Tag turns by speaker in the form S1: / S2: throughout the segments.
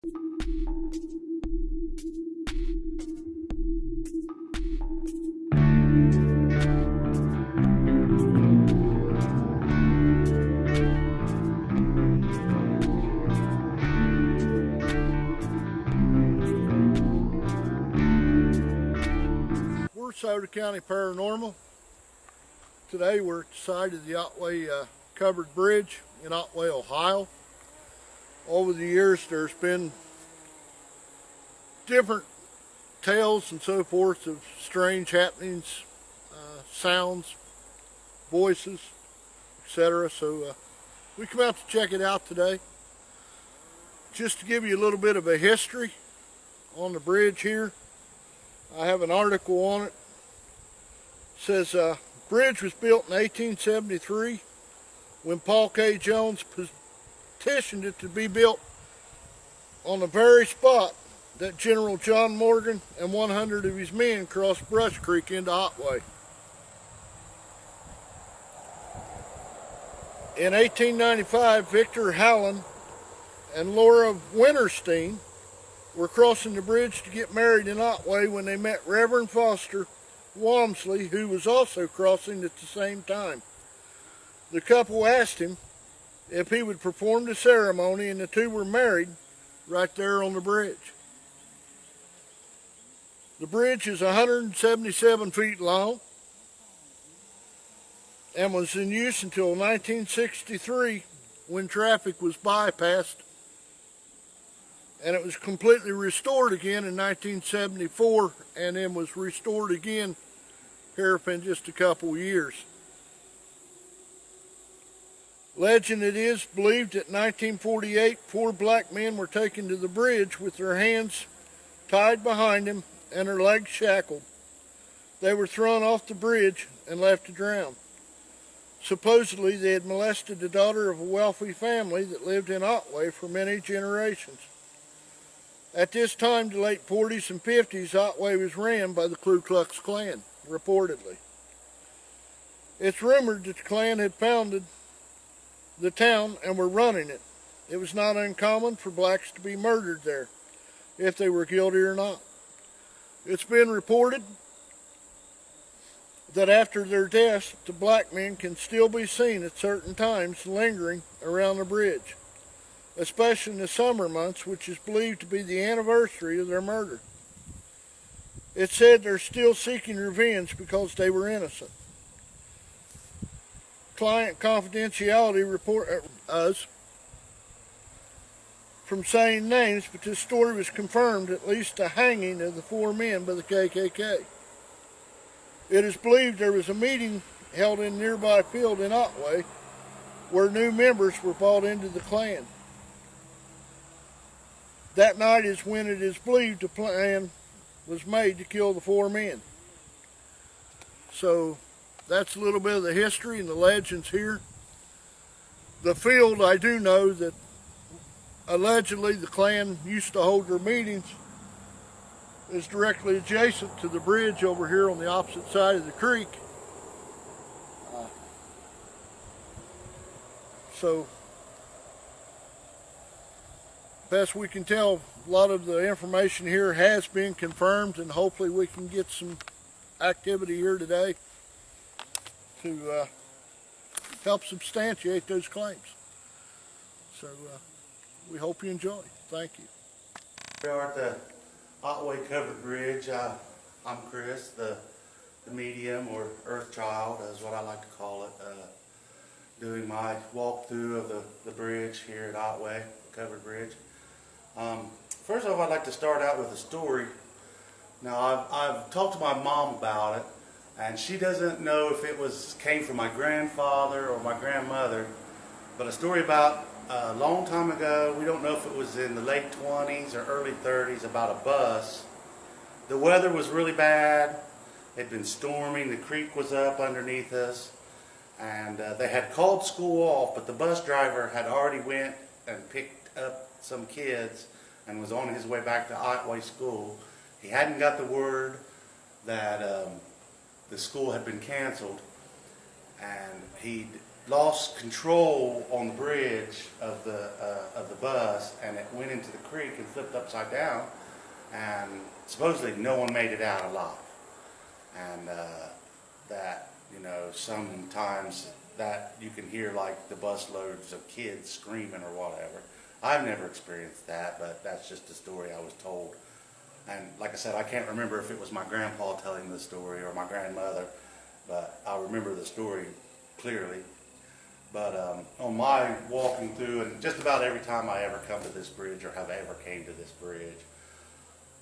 S1: We're Scioto County Paranormal. Today we're at the site of the Otway Covered Bridge in Otway, Ohio. Over the years there's been different tales and so forth of strange happenings, sounds, voices, etc. So we come out to check it out today. Just to give you a little bit of a history on the bridge here, I have an article on it. It says, bridge was built in 1873 when Paul K. Jones petitioned it to be built on the very spot that General John Morgan and 100 of his men crossed Brush Creek into Otway. In 1895, Victor Howland and Laura Winterstein were crossing the bridge to get married in Otway when they met Reverend Foster Walmsley, who was also crossing at the same time. The couple asked him if he would perform the ceremony, and the two were married right there on the bridge. The bridge is 177 feet long and was in use until 1963 when traffic was bypassed, and it was completely restored again in 1974, and then was restored again here in just a couple years. Legend it is believed that in 1948 4 black men were taken to the bridge with their hands tied behind them and their legs shackled. They were thrown off the bridge and left to drown. Supposedly they had molested the daughter of a wealthy family that lived in Otway for many generations. At this time, the late 40s and 50s, Otway was ran by the Ku Klux Klan, reportedly. It's rumored that the Klan had founded the town and were running it. It was not uncommon for blacks to be murdered there, if they were guilty or not. It's been reported that after their deaths, the black men can still be seen at certain times lingering around the bridge, especially in the summer months, which is believed to be the anniversary of their murder. It's said they're still seeking revenge because they were innocent. Client confidentiality report us from saying names, but this story was confirmed, at least the hanging of the 4 men by the KKK. It is believed there was a meeting held in a nearby field in Otway where new members were brought into the Klan. That night is when it is believed the plan was made to kill the 4 men. So that's a little bit of the history and the legends here. The field, I do know that allegedly the Klan used to hold their meetings, is directly adjacent to the bridge over here on the opposite side of the creek. So best we can tell, a lot of the information here has been confirmed, and hopefully we can get some activity here today to help substantiate those claims. So we hope you enjoy. Thank you.
S2: We are at the Otway Covered Bridge. I'm Chris, the medium or Earth Child, is what I like to call it, doing my walkthrough of the bridge here at Otway Covered Bridge. First off, I'd like to start out with a story. Now, I've talked to my mom about it, and she doesn't know if it came from my grandfather or my grandmother, but a story about a long time ago, we don't know if it was in the late 20s or early 30s, about a bus. The weather was really bad. It had been storming, the creek was up underneath us, and they had called school off, but the bus driver had already went and picked up some kids and was on his way back to Otway School. He hadn't got the word that the school had been canceled, and he'd lost control on the bridge of the bus, and it went into the creek and flipped upside down, and supposedly no one made it out alive. And that, you know, sometimes that you can hear like the bus loads of kids screaming or whatever. I've never experienced that, but that's just a story I was told. And like I said, I can't remember if it was my grandpa telling the story or my grandmother, but I remember the story clearly. But on my walking through, and just about every time I ever come to this bridge or have ever came to this bridge,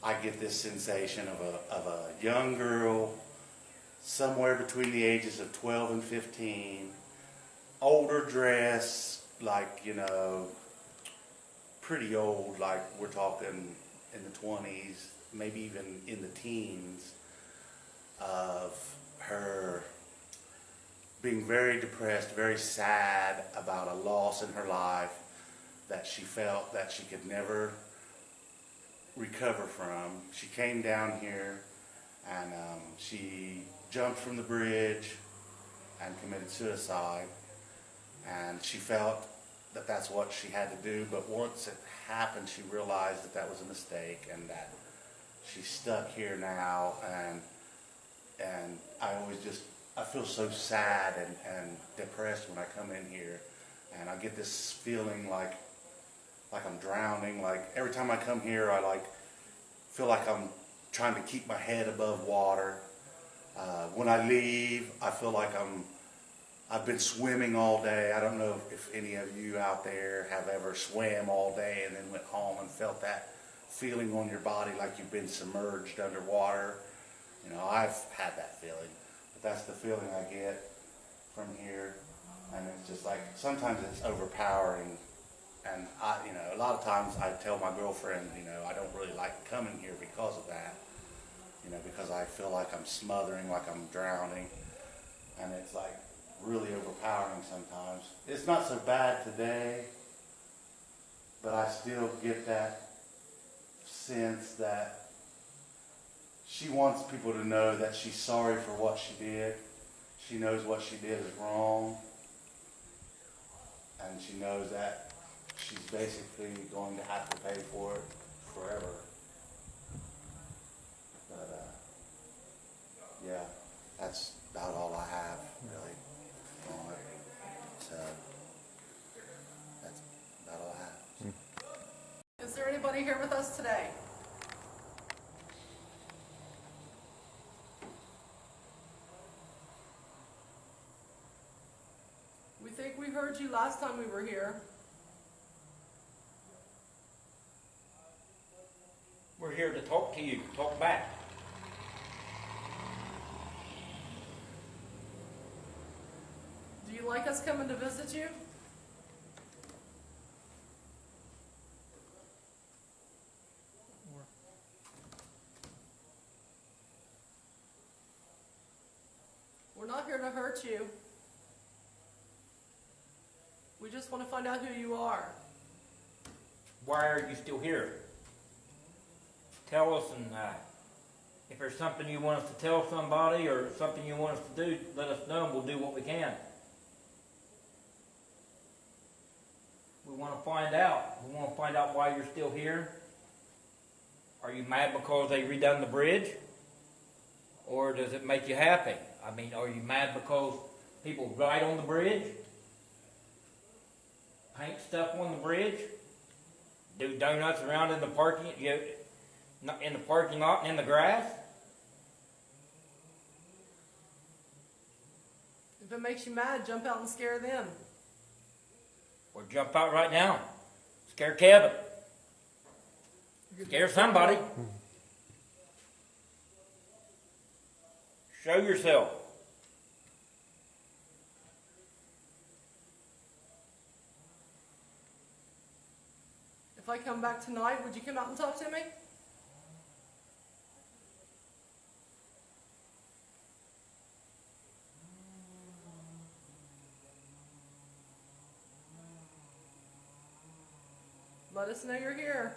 S2: I get this sensation of a young girl somewhere between the ages of 12 and 15, older dress, like, you know, pretty old, like we're talking in the 20s, maybe even in the teens, of her being very depressed, very sad about a loss in her life that she felt that she could never recover from. She came down here and she jumped from the bridge and committed suicide, and she felt that that's what she had to do, but once it happened she realized that that was a mistake and that she's stuck here now. And I feel so sad and depressed when I come in here, and I get this feeling like I'm drowning. Like every time I come here, I like feel like I'm trying to keep my head above water. When I leave, I feel like I've been swimming all day. I don't know if any of you out there have ever swam all day and then went home and felt that feeling on your body like you've been submerged underwater. You know, I've had that feeling, but that's the feeling I get from here. And it's just like, sometimes it's overpowering. And you know, a lot of times I tell my girlfriend, you know, I don't really like coming here because of that. You know, because I feel like I'm smothering, like I'm drowning. And it's like really overpowering sometimes. It's not so bad today, but I still get that sense that she wants people to know that she's sorry for what she did. She knows what she did is wrong. And she knows that she's basically going to have to pay for it forever. But yeah, that's about all I have, really, on it. So that's about all I have.
S3: Is there anybody here with us today? We think we heard you last time we were here.
S4: We're here to talk to you, talk back.
S3: Do you like us coming to visit you? We're not here to hurt you. We just want to find out who you are.
S4: Why are you still here? Tell us, and if there's something you want us to tell somebody or something you want us to do, let us know and we'll do what we can. We want to find out. We want to find out why you're still here. Are you mad because they redone the bridge? Or does it make you happy? I mean, are you mad because people ride on the bridge? Paint stuff on the bridge? Do donuts around in the parking, in the parking lot and in the grass?
S3: If it makes you mad, jump out and scare them.
S4: Or jump out right now. Scare Kevin. Scare somebody. Show yourself.
S3: If I come back tonight, would you come out and talk to me? Let us know you're here.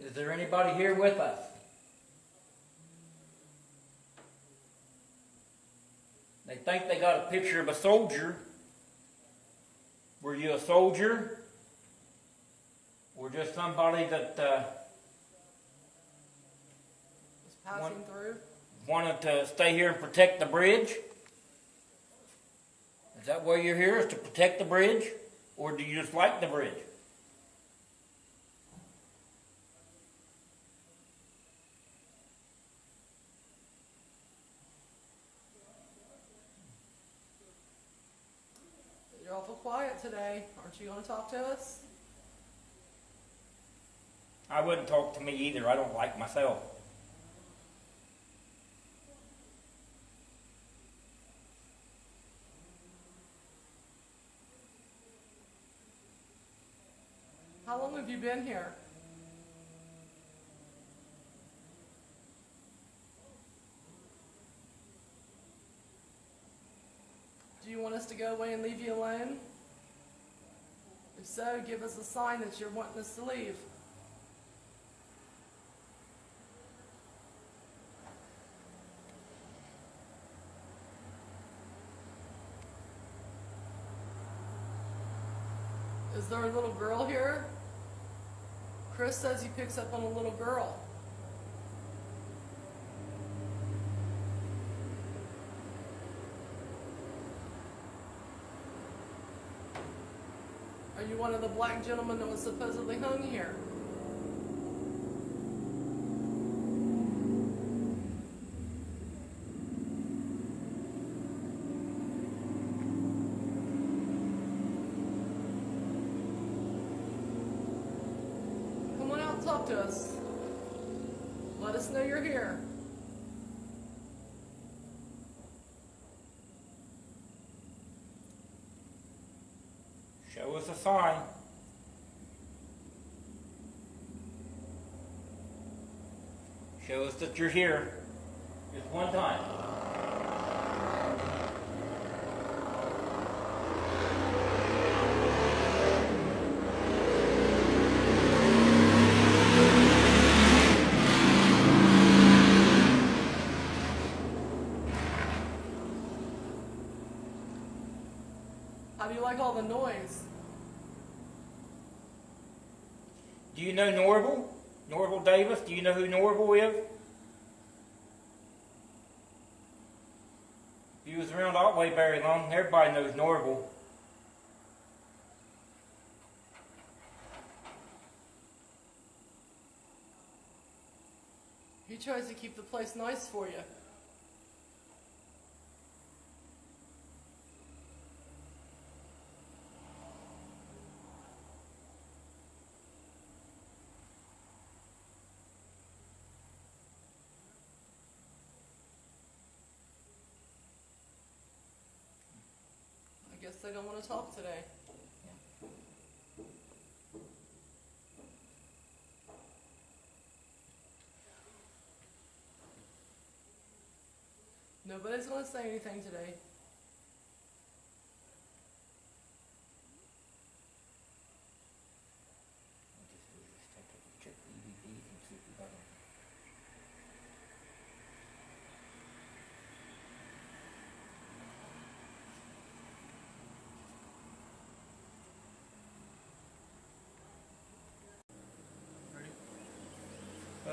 S4: Is there anybody here with us? think they got a picture of a soldier. Were you a soldier? Or just somebody that
S3: Just passing through.
S4: wanted to stay here and protect the bridge? Is that why you're here, is to protect the bridge? Or do you just like the bridge?
S3: You're awful quiet today. Aren't you going to talk to us?
S4: I wouldn't talk to me either. I don't like myself.
S3: How long have you been here? Do you want us to go away and leave you alone? If so, give us a sign that you're wanting us to leave. Is there a little girl here? Chris says he picks up on a little girl. Are you one of the black gentlemen that was supposedly hung here? Come on out and talk to us. Let us know you're here.
S4: Show us a sign. Show us that you're here. Just one time.
S3: How do you like all the noise?
S4: Do you know Norval? Norval Davis? Do you know who Norval is? He was around Otway very long. Everybody knows Norval.
S3: He tries to keep the place nice for you. I guess they don't want to talk today. Nobody's going to say anything today.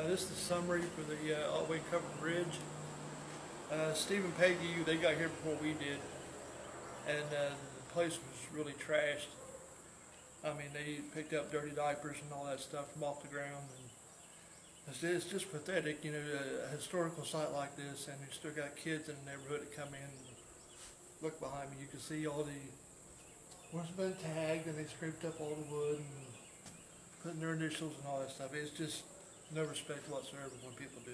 S1: This is the summary for the Otway Covered Bridge. Steve and Peggy, they got here before we did, and the place was really trashed. I mean, they picked up dirty diapers and all that stuff from off the ground, and it's just pathetic, you know, a historical site like this, and you still got kids in the neighborhood that come in and look behind me. You can see all the where's been tagged, and they scraped up all the wood and putting their initials and all that stuff. It's just no respect whatsoever when people do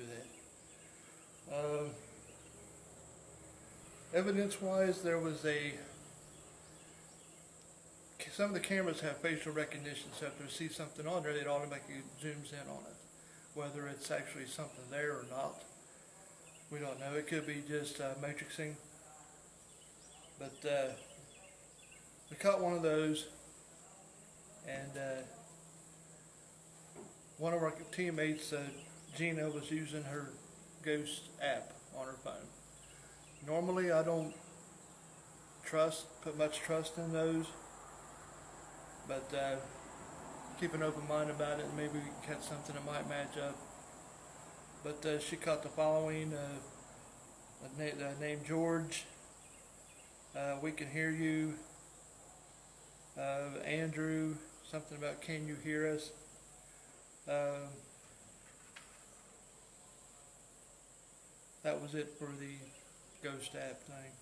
S1: that. Evidence-wise, there was some of the cameras have facial recognition, so if they see something on there, it automatically zooms in on it. Whether it's actually something there or not, we don't know. It could be just matrixing. But we caught one of those, and one of our teammates, Gina, was using her Ghost app on her phone. Normally, I don't
S5: put much trust in those. But keep an open mind about it, and maybe we can catch something that might match up. But she caught the following, named George, We Can Hear You, Andrew, something about Can You Hear Us? That was it for the ghost app thing.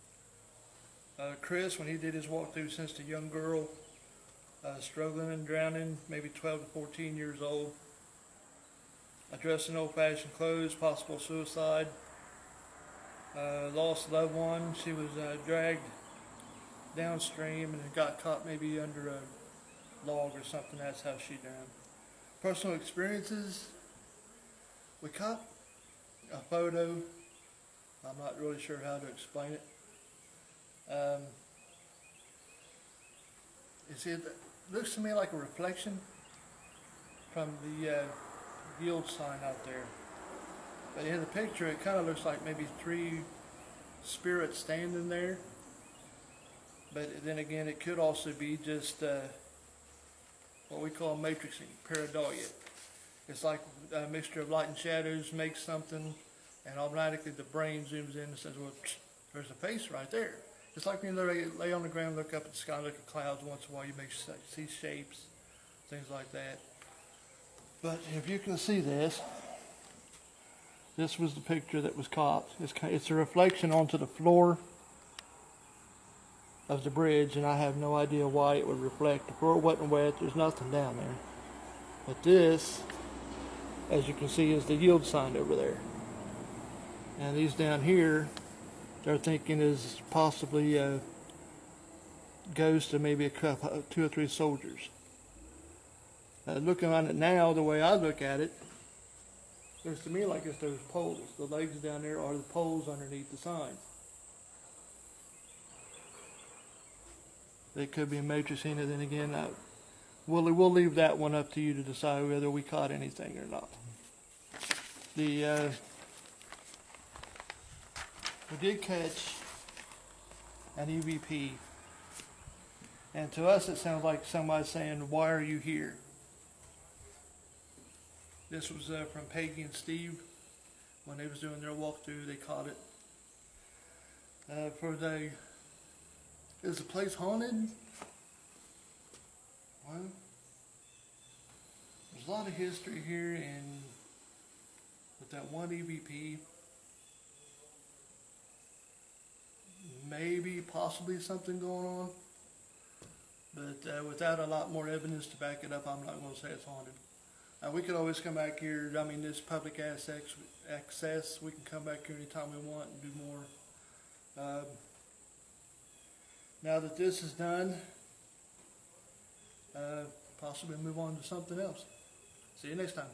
S5: Chris, when he did his walkthrough, sensed a young girl struggling and drowning, maybe 12 to 14 years old, dressed in old-fashioned clothes, possible suicide. Lost a loved one. She was dragged downstream and got caught maybe under a log or something. That's how she drowned. Personal experiences. We caught a photo. I'm not really sure how to explain it. It looks to me like a reflection from the yield sign out there. But in the picture, it kind of looks like maybe 3 spirits standing there. But then again, it could also be just what we call matrixing, pareidolia. It's like a mixture of light and shadows makes something, and automatically the brain zooms in and says, well, there's a face right there. It's like when you lay on the ground, look up at the sky, look at clouds once in a while, you may see shapes, things like that. But if you can see this was the picture that was caught. It's a reflection onto the floor of the bridge, and I have no idea why it would reflect. The floor wasn't wet, there's nothing down there. But this, as you can see, is the yield sign over there. And these down here, they're thinking is possibly a ghost of maybe 2 or 3 soldiers. Looking on it now, the way I look at it, looks to me like it's those poles. The legs down there are the poles underneath the sign. They could be a matrixing, and then again, we'll leave that one up to you to decide whether we caught anything or not. We did catch an EVP, and to us it sounds like somebody saying, "Why are you here?" This was from Peggy and Steve. When they was doing their walkthrough, they caught it. Is the place haunted? Well, there's a lot of history here, and with that one EVP, maybe, possibly something going on. But without a lot more evidence to back it up, I'm not going to say it's haunted. We could always come back here. I mean, this public access, we can come back here anytime we want and do more. Now that this is done, possibly move on to something else. See you next time.